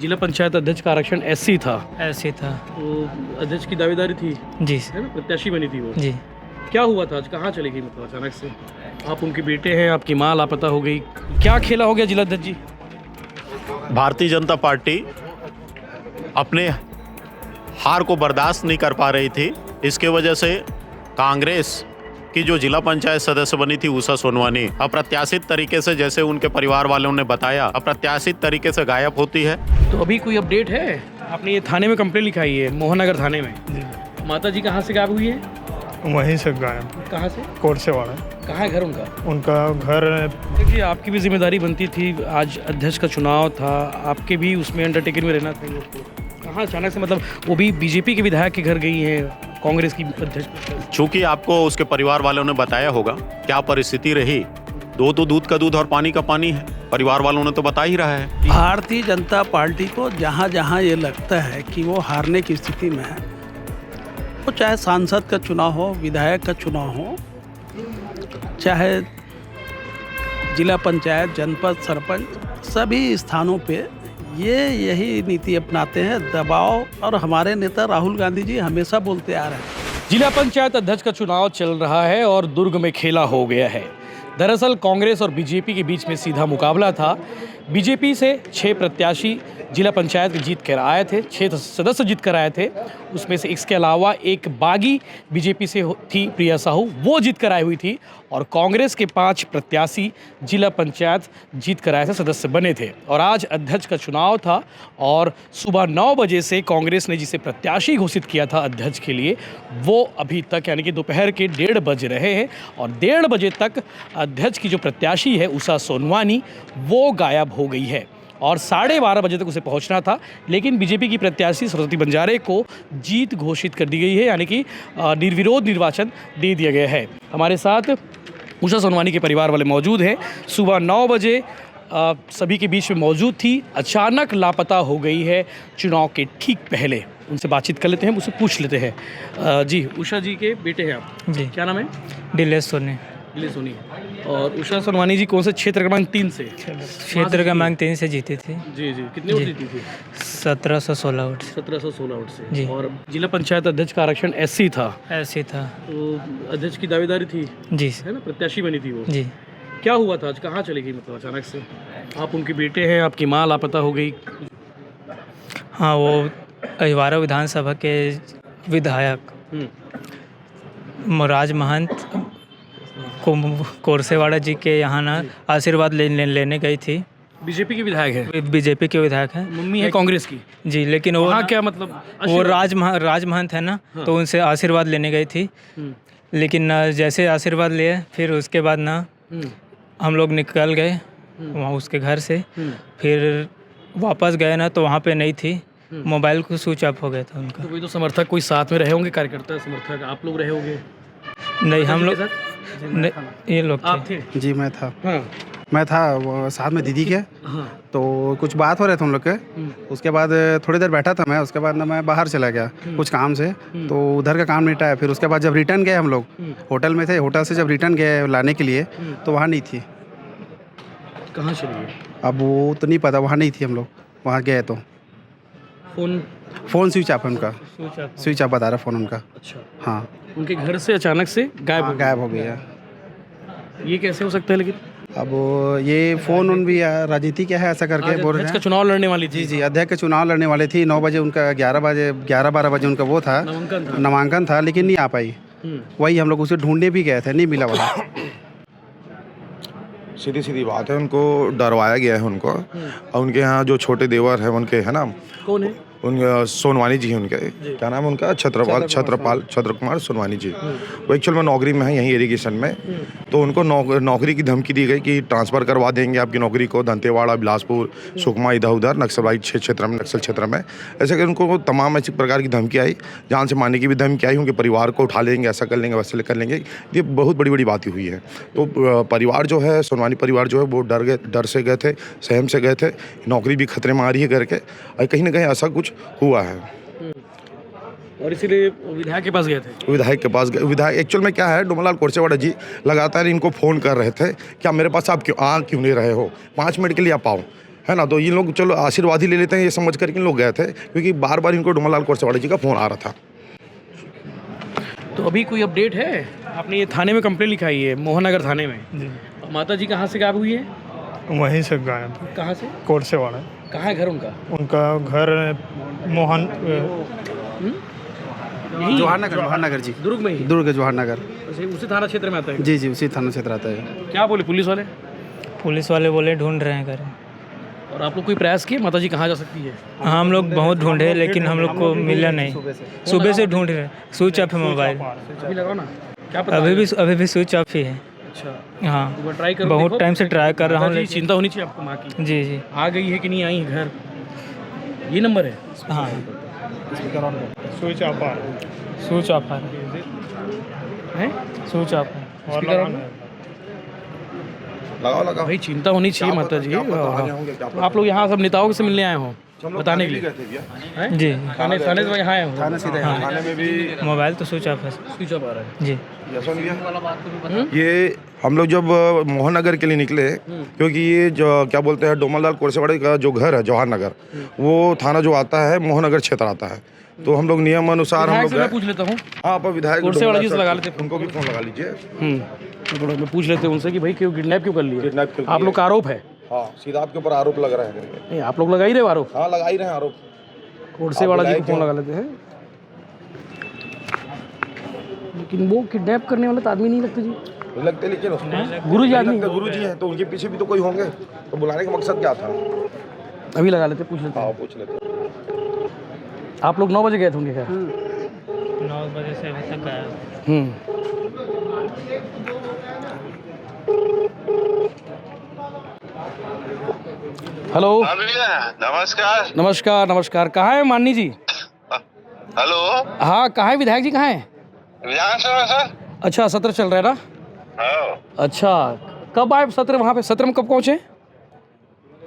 जिला पंचायत अध्यक्ष का आरक्षण एससी था, ऐसे था। तो अध्यक्ष की दावेदारी थी, जी है ना, प्रत्याशी बनी थी वो। जी। क्या हुआ था आज, कहाँ चली गई मतलब अचानक से? आप उनके बेटे हैं, आपकी माँ लापता हो गई, क्या खेला हो गया जिला अध्यक्ष जी? भारतीय जनता पार्टी अपने हार को बर्दाश्त नहीं कर पा रही थी। इसके वजह से कांग्रेस की जो जिला पंचायत सदस्य बनी थी उषा सोनवानी अप्रत्याशित तरीके से, जैसे उनके परिवार वालों ने बताया, अप्रत्याशित तरीके से गायब होती है। तो अभी कोई अपडेट है? आपने ये थाने में कंप्लेंट लिखाई है, मोहननगर थाने में। माता जी कहाँ से गायब हुई है? वहीं से गायब, कहाँ से? कोरसेवाड़ा। कहाँ है घर उनका? उनका घर देखिए, आपकी भी जिम्मेदारी बनती थी, आज अध्यक्ष का चुनाव था, आपके भी उसमें अंडरटेकिंग में रहना था। कहाँ अचानक से, मतलब वो भी बीजेपी के विधायक के घर गई हैं, कांग्रेस की अध्यक्ष। चूंकि आपको उसके परिवार वालों ने बताया होगा क्या परिस्थिति रही, दो तो दूध का दूध और पानी का पानी है, परिवार वालों ने तो बता ही रहा है। भारतीय जनता पार्टी को जहाँ जहाँ ये लगता है कि वो हारने की स्थिति में है, वो चाहे सांसद का चुनाव हो, विधायक का चुनाव हो, चाहे जिला पंचायत, जनपद, सरपंच, सभी स्थानों पे ये यही नीति अपनाते हैं, दबाव। और हमारे नेता राहुल गांधी जी हमेशा बोलते आ रहे हैं। जिला पंचायत अध्यक्ष का चुनाव चल रहा है और दुर्ग में खेला हो गया है। दरअसल कांग्रेस और बीजेपी के बीच में सीधा मुकाबला था। बीजेपी से 6 प्रत्याशी जिला पंचायत जीत कर आए थे, 6 सदस्य जीत कर आए थे। उसमें से इसके अलावा एक बागी बीजेपी से थी, प्रिया साहू, वो जीत कर आई हुई थी। और कांग्रेस के 5 प्रत्याशी जिला पंचायत जीत कर आए थे, सदस्य बने थे। और आज अध्यक्ष का चुनाव था और सुबह 9 बजे से कांग्रेस ने जिसे प्रत्याशी घोषित किया था अध्यक्ष के लिए, वो अभी तक यानी कि दोपहर के 1:30 बज रहे हैं। और 1:30 बजे तक अध्यक्ष की जो प्रत्याशी है उषा सोनवानी, वो गायब हो गई है। और 12:30 बजे तक उसे पहुंचना था, लेकिन बीजेपी की प्रत्याशी सरस्वती बंजारे को जीत घोषित कर दी गई है, यानी कि निर्विरोध निर्वाचन दे दिया गया है। हमारे साथ उषा सोनवानी के परिवार वाले मौजूद हैं। सुबह 9 बजे सभी के बीच में मौजूद थी, अचानक लापता हो गई है चुनाव के ठीक पहले। उनसे बातचीत कर लेते हैं, उनसे पूछ लेते हैं। जी, उषा जी के बेटे हैं आप? जी। क्या नाम है? दिलेश सोनी। दिलेश सोनी। और उषा सोनवानी जी कौन से क्षेत्र क्रमांक 3 से? क्षेत्र क्रमांक 3 से जीती थी। जी जी, कितने वोट जी। जीती थी? 1716 वोट। 1716 वोट से। जी। और जिला पंचायत अध्यक्ष का आरक्षण एससी था, ऐसे था। तो अध्यक्ष की दावेदारी थी, जी है ना, प्रत्याशी बनी थी वो। जी। क्या हुआ था आज, कहाँ चली गई मतलब अचानक से? आप उनके बेटे हैं, आपकी माँ लापता हो गई। हाँ, वो अहिवारा विधानसभा के विधायक मुराज महंत कोरसेवाड़ा जी के यहाँ ना आशीर्वाद लेने गई थी। बीजेपी के विधायक है? बीजेपी के विधायक हैं। मम्मी है कांग्रेस की? जी, लेकिन वो वहाँ क्या मतलब वो राज महंत है ना, तो उनसे आशीर्वाद लेने गई थी। लेकिन ना जैसे आशीर्वाद लिए, फिर उसके बाद ना हम लोग निकल गए वहाँ उसके घर से। फिर वापस गए ना, तो वहाँ पे नहीं थी, मोबाइल को स्विच ऑफ हो गया था उनका। तो वही तो समर्थक कोई साथ में रहे होंगे, कार्यकर्ता समर्थक आप लोग रहे होंगे? नहीं, हम लोग ये लोग आप थे? जी मैं था। हाँ मैं था वो साथ में दीदी के। हाँ। तो कुछ बात हो रहे थे उन लोग के। उसके बाद थोड़ी देर बैठा था मैं, उसके बाद ना मैं बाहर चला गया कुछ काम से, तो उधर का काम निपटाया। फिर उसके बाद जब रिटर्न गए हम लोग, होटल में थे, होटल से जब रिटर्न गए लाने के लिए, तो वहाँ नहीं थी। कहाँ चली गई? अब वो तो नहीं पता, वहाँ नहीं थी। हम लोग वहाँ गए तो फ़ोन स्विच ऑफ है उनका, स्विच ऑफ बता रहा फ़ोन उनका। अच्छा, हाँ, उनके घर से अचानक से गायब हो गायब हो गया। गई। ये कैसे हो सकता है लेकिन? अब ये फ़ोन उन भी राजनीति क्या है ऐसा करके बोल रहे अध्यक्ष हैं। का चुनाव लड़ने वाली थी? जी जी, अध्यक्ष के चुनाव लड़ने वाले थी। 9 बजे उनका 11-12 बजे उनका वो था, नामांकन था, लेकिन नहीं आ पाई। वही हम लोग उसे ढूंढने भी गए थे, नहीं मिला वहाँ। सीधी सीधी बात है, उनको डरवाया गया है उनको। और उनके यहाँ जो छोटे देवर है उनके, है ना, कौन है? उन सोनवानी जी हैं उनके, क्या नाम है उनका, छत्र कुमार सोनवानी जी। वो एक्चुअल में नौकरी में है यहीं इरिगेशन में। तो उनको नौकरी की धमकी दी गई कि ट्रांसफ़र करवा देंगे आपकी नौकरी को दंतेवाड़ा, बिलासपुर, सुकमा, इधर उधर नक्सलवादी क्षेत्र में, नक्सल क्षेत्र में। ऐसे कि उनको तमाम ऐसी प्रकार की धमकी आई, जान से मारने की भी धमकी आई, उनके परिवार को उठा लेंगे, ऐसा कर लेंगे, वैसे कर लेंगे। ये बहुत बड़ी बड़ी बातें हुई है। तो परिवार जो है, सोनवानी परिवार जो है, वो डर से गए थे, सहम से गए थे, नौकरी भी खतरे में आ रही है करके। और कहीं ना कहीं ऐसा कुछ हुआ है। और इसीलिए विधायक के पास गए थे? विधायक के पास गए। विधायक एक्चुअल में क्या है, डोमलाल कोरसेवाड़ा जी लगातार इनको फ़ोन कर रहे थे, क्या मेरे पास आप क्यों नहीं रहे हो, 5 मिनट के लिए आप आओ। है ना। तो ये लोग चलो आशीर्वाद ही ले लेते हैं ये समझ कर के इन लोग गए थे, क्योंकि बार बार इनको डोमालाल कोरसेवाड़ा जी का फ़ोन आ रहा था। तो अभी कोई अपडेट है? आपने ये थाने में कंप्लेंट लिखाई है, मोहननगर थाने में। जी माता जी कहाँ से गायब हुई है? वहीं से गायब, कहाँ से? कोरसेवाड़ा। कहाँ है घर उनका? उनका घर मोहन यही जवाहर नगर जी, दुर्ग में ही? दुर्ग जवाहर नगर। उसी थाना क्षेत्र में आता है? जी जी, उसी थाना क्षेत्र आता है। क्या बोले पुलिस वाले? पुलिस वाले बोले ढूंढ रहे हैं घर। और आप लोग कोई प्रयास किए माता जी कहाँ जा सकती है? हाँ, हम लोग बहुत ढूंढे लेकिन हम लोग को मिला नहीं। सुबह से ढूंढ रहे, स्विच ऑफ है मोबाइल। अभी लगाओ ना, क्या पता? अभी भी स्विच ऑफ ही है। अच्छा, हाँ, ट्राई करो, बहुत देखो। टाइम से ट्राई कर रहा हूँ माता जी, लेकिन चिंता होनी चाहिए आपको माँ की। जी जी आ गई है कि नहीं आई घर? ये नंबर है? हाँ, स्विच ऑफ आ स्विच ऑफ है, हैं? स्विच ऑफ है। और स्पीकर ऑन लगाना है? है। लगाओ लगाओ। भाई चिंता होनी चाहिए माता जी। क्या पता आगे होंगे, क्या तो आप लोग यहाँ सब नेताओं से मिलने आए हो बताने के लिए? हैं? जी, थाने से तो यहाँ आए हो? थाना सीधे हाँ, थाने में भी मोबाइल तो स्विच ऑफ है। स्विच ऑफ आ रहा है। जी, ये सुन लिया। ये हम लोग जब मोहननगर के लिए निकले, क्योंकि ये जो क्या बोलते हैं डोमालाल कोरसेवाड़ा का जो घर है जवाहर नगर, वो थाना जो आता है मोहननगर क्षेत्र आता है। तो हम लोग नियम अनुसार हम विधायक लोग से मैं गए। पूछ लेता हूँ। हाँ, आप विधायक कोरसेवाड़ा जी से डोमालाल लगा सर, लेते। उनको भी फोन लगा लीजिए। तो थोड़ा मैं पूछ लेते हैं उनसे कि भाई क्यों किडनैप क्यों कर लिए? किडनैप क्यों आप किए? लोग का आरोप है? हाँ, सीधा आपके ऊपर आरोप लग रहा है करके। नहीं, आप लोग लगा ही रहे हो आरोप। हाँ, लगा ही रहे हैं आरोप। कोरसेवाड़ा जी को आप फोन लगा लेते हैं। लेकिन वो किडनैप करने वाले तो आदमी नहीं लगते जी। लगते लेकिन उसमें गुरु जी आदमी? गुरु जी हैं तो उनके पीछे भी तो कोई होंगे। तो बुलाने का मकसद क्या था? अभी लगा लेते, पूछ लेते हाँ, हैं। पूछ लेते। आप लोग 9 बजे गए थे उनके घर? 9 बजे से अभी तक आया। हेलो, हाँ भैया, नमस्कार। नमस्कार नमस्कार। कहाँ है माननी जी? हेलो, हाँ, कहाँ है विधायक जी, कहाँ है? विधानसभा सर। अच्छा, सत्र चल रहा है ना? हाँ, अच्छा, कब आए सत्र? वहाँ पे सत्र में कब पहुँचे?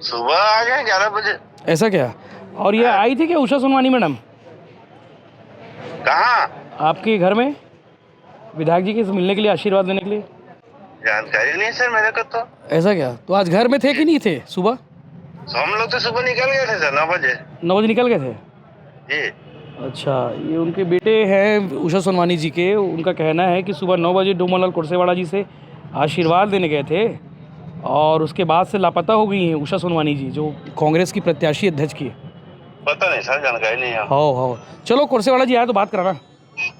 सुबह आ गए 11 बजे। ऐसा क्या? और ये आई थी क्या उषा सोनवानी मैडम कहाँ? आपके घर में विधायक जी के से मिलने के लिए, आशीर्वाद देने के लिए? जानकारी नहीं सर मेरे को तो। ऐसा क्या? तो आज घर में थे कि नहीं थे सुबह? तो हम लोग तो सुबह निकल गए थे सर 9 बजे। 9 बजे निकल गए थे? जी। अच्छा, ये उनके बेटे हैं उषा सोनवानी जी के। उनका कहना है कि सुबह 9 बजे डोमालाल कोरसेवाड़ा जी से आशीर्वाद लेने गए थे और उसके बाद से लापता हो गई हैं उषा सोनवानी जी, जो कांग्रेस की प्रत्याशी अध्यक्ष की। पता नहीं सर, जानकारी नहीं है। हो चलो, कोरसेवाड़ा जी आए तो बात कराना।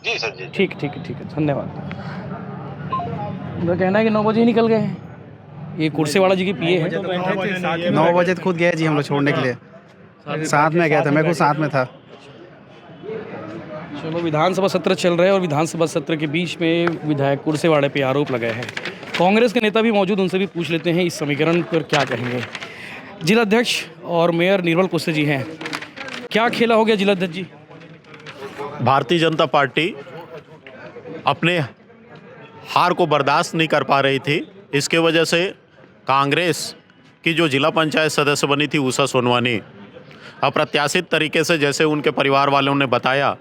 जी सर जी। ठीक है, धन्यवाद। उनका कहना है कि 9 बजे ही निकल गए हैं। ये कोरसेवाड़ा जी के पिए हैं। 9 बजे तो खुद गए जी हम लोग छोड़ने के लिए, साथ में गया था, मैं खुद साथ में था। चलो, विधानसभा सत्र चल रहे हैं और विधानसभा सत्र के बीच में विधायक कोरसेवाड़े पे आरोप लगाए हैं। कांग्रेस के नेता भी मौजूद, उनसे भी पूछ लेते हैं इस समीकरण पर क्या कहेंगे। जिलाध्यक्ष और मेयर निर्मल कुस्से जी हैं। क्या खेला हो गया जिलाध्यक्ष जी? भारतीय जनता पार्टी अपने हार को बर्दाश्त नहीं कर पा रही थी। इसके वजह से कांग्रेस की जो जिला पंचायत सदस्य बनी थी उषा सोनवानी, अप्रत्याशित तरीके से, जैसे उनके परिवार वालों ने बताया,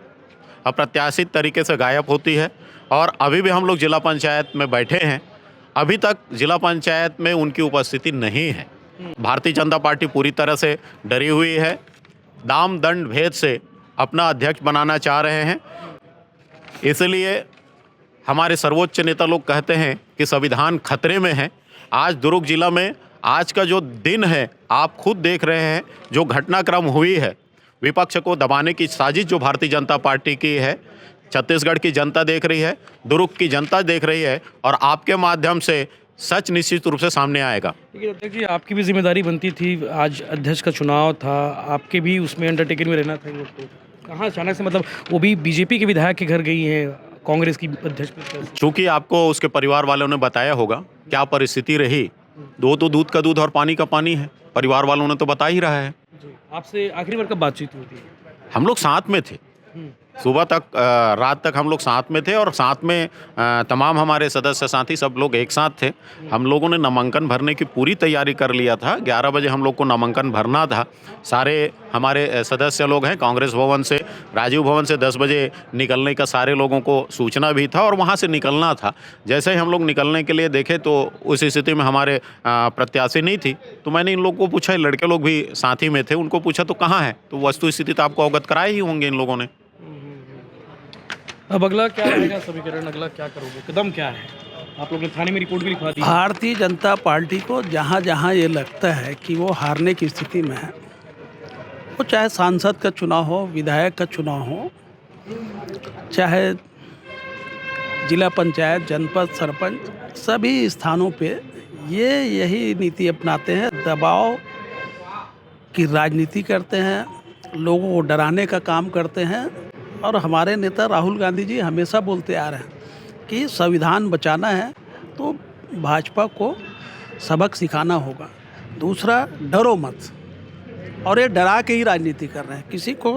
अप्रत्याशित तरीके से गायब होती है। और अभी भी हम लोग जिला पंचायत में बैठे हैं, अभी तक जिला पंचायत में उनकी उपस्थिति नहीं है। भारतीय जनता पार्टी पूरी तरह से डरी हुई है, दाम दंड भेद से अपना अध्यक्ष बनाना चाह रहे हैं। इसलिए हमारे सर्वोच्च नेता लोग कहते हैं कि संविधान खतरे में है। आज दुर्ग जिला में आज का जो दिन है, आप खुद देख रहे हैं जो घटनाक्रम हुई है, विपक्ष को दबाने की साजिश जो भारतीय जनता पार्टी की है, छत्तीसगढ़ की जनता देख रही है, दुर्ग की जनता देख रही है, और आपके माध्यम से सच निश्चित रूप से सामने आएगा। लेकिन अध्यक्ष जी, आपकी भी जिम्मेदारी बनती थी, आज अध्यक्ष का चुनाव था, आपके भी उसमें अंडरटेकिंग में रहना था। इन लोग को कहाँ अचानक से, मतलब वो भी बीजेपी के विधायक के घर गई हैं कांग्रेस की अध्यक्ष? चूँकि आपको उसके परिवार वालों ने बताया होगा क्या परिस्थिति रही। दो तो दूध का दूध और पानी का पानी है, परिवार वालों ने तो बता ही रहा है। आपसे आखिरी बार कब बातचीत हुई थी? हम लोग साथ में थे, सुबह तक रात तक हम लोग साथ में थे और साथ में तमाम हमारे सदस्य साथी सब लोग एक साथ थे। हम लोगों ने नामांकन भरने की पूरी तैयारी कर लिया था। 11 बजे हम लोग को नामांकन भरना था। सारे हमारे सदस्य लोग हैं कांग्रेस भवन से, राजीव भवन से 10 बजे निकलने का सारे लोगों को सूचना भी था और वहाँ से निकलना था। जैसे ही हम लोग निकलने के लिए देखे तो उस स्थिति में हमारे प्रत्याशी नहीं थी। तो मैंने इन लोगों को पूछा, लड़के लोग भी साथी में थे, उनको पूछा तो कहाँ है, तो वस्तु स्थिति तो आपको अवगत कराए ही होंगे इन लोगों ने। अब अगला क्या रहेगा समीकरण, अगला क्या करोगे, कदम क्या है? आप लोग ने थाने में रिपोर्ट भी लिखवा दी। भारतीय जनता पार्टी को जहाँ जहाँ ये लगता है कि वो हारने की स्थिति में है, वो चाहे सांसद का चुनाव हो, विधायक का चुनाव हो, चाहे जिला पंचायत, जनपद, सरपंच, सभी स्थानों पे ये यही नीति अपनाते हैं। दबाव की राजनीति करते हैं, लोगों को डराने का काम करते हैं। और हमारे नेता राहुल गांधी जी हमेशा बोलते आ रहे हैं कि संविधान बचाना है तो भाजपा को सबक सिखाना होगा। दूसरा, डरो मत, और ये डरा के ही राजनीति कर रहे हैं। किसी को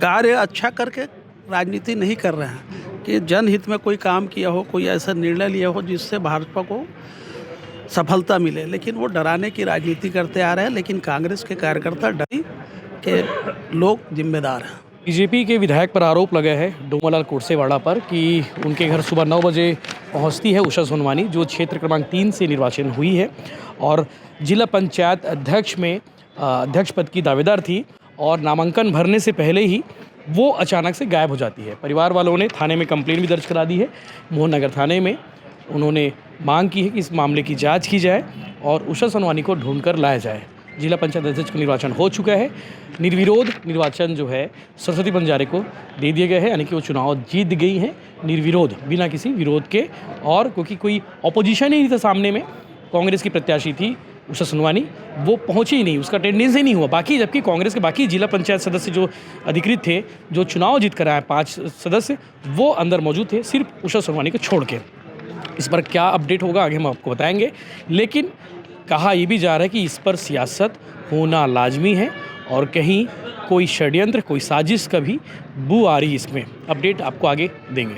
कार्य अच्छा करके राजनीति नहीं कर रहे हैं कि जनहित में कोई काम किया हो, कोई ऐसा निर्णय लिया हो जिससे भाजपा को सफलता मिले, लेकिन वो डराने की राजनीति करते आ रहे हैं। लेकिन कांग्रेस के कार्यकर्ता डरी के लोग जिम्मेदार हैं। बीजेपी के विधायक पर आरोप लगा है डोमालाल कोरसेवाड़ा पर कि उनके घर सुबह 9 बजे पहुंचती है उषा सोनवानी, जो क्षेत्र क्रमांक 3 से निर्वाचन हुई है और जिला पंचायत अध्यक्ष में अध्यक्ष पद की दावेदार थी, और नामांकन भरने से पहले ही वो अचानक से गायब हो जाती है। परिवार वालों ने थाने में कंप्लेंट भी दर्ज करा दी है, मोहन नगर थाने में। उन्होंने मांग की है कि इस मामले की जाँच की जाए और उषा सोनवानी को ढूंढ कर लाया जाए। जिला पंचायत अध्यक्ष का निर्वाचन हो चुका है। निर्विरोध निर्वाचन जो है सरस्वती बंजारे को दे दिया गया है, यानी कि वो चुनाव जीत गई हैं निर्विरोध, बिना किसी विरोध के। और क्योंकि कोई ऑपोजिशन ही नहीं था सामने में, कांग्रेस की प्रत्याशी थी उषा सोनवानी, वो पहुंची ही नहीं, उसका अटेंडेंस ही नहीं हुआ। बाकी जबकि कांग्रेस के बाकी जिला पंचायत सदस्य जो अधिकृत थे, जो चुनाव जीत कर आए 5 सदस्य, वो अंदर मौजूद थे, सिर्फ उषा सोनवानी को छोड़ के। इस पर क्या अपडेट होगा आगे हम आपको बताएंगे, लेकिन कहा यह भी जा रहा है कि इस पर सियासत होना लाजमी है और कहीं कोई षड्यंत्र, कोई साजिश का भी बू आ रही है इसमें। अपडेट आपको आगे देंगे।